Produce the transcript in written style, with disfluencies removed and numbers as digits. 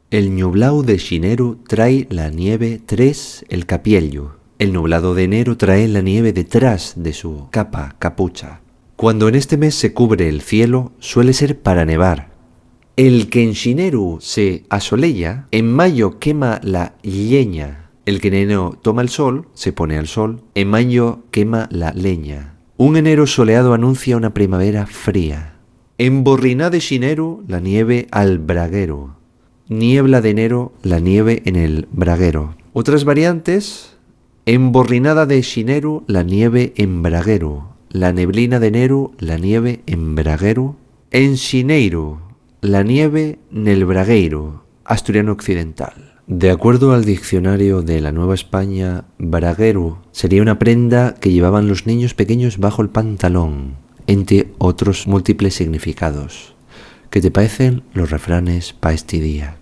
El nublao de xineru trae la nieve tras el capiello. El nublado de enero trae la nieve detrás de su capa, capucha. Cuando en este mes se cubre el cielo, suele ser para nevar. El que en xineru se asolella, en mayo quema la lleña. El que en enero toma el sol, se pone al sol, en mayo quema la leña. Un enero soleado anuncia una primavera fría. Emborriná de xineru, la nieve al braguero. Niebla de enero, la nieve en el braguero. Otras variantes: emborrinada de xineru, la nieve en braguero. La neblina de enero, la nieve en braguero. En xineiro, la nieve nel bragueiro, asturiano occidental. De acuerdo al diccionario de la Nueva España, braguero sería una prenda que llevaban los niños pequeños bajo el pantalón, entre otros múltiples significados. ¿Qué te parecen los refranes para este día?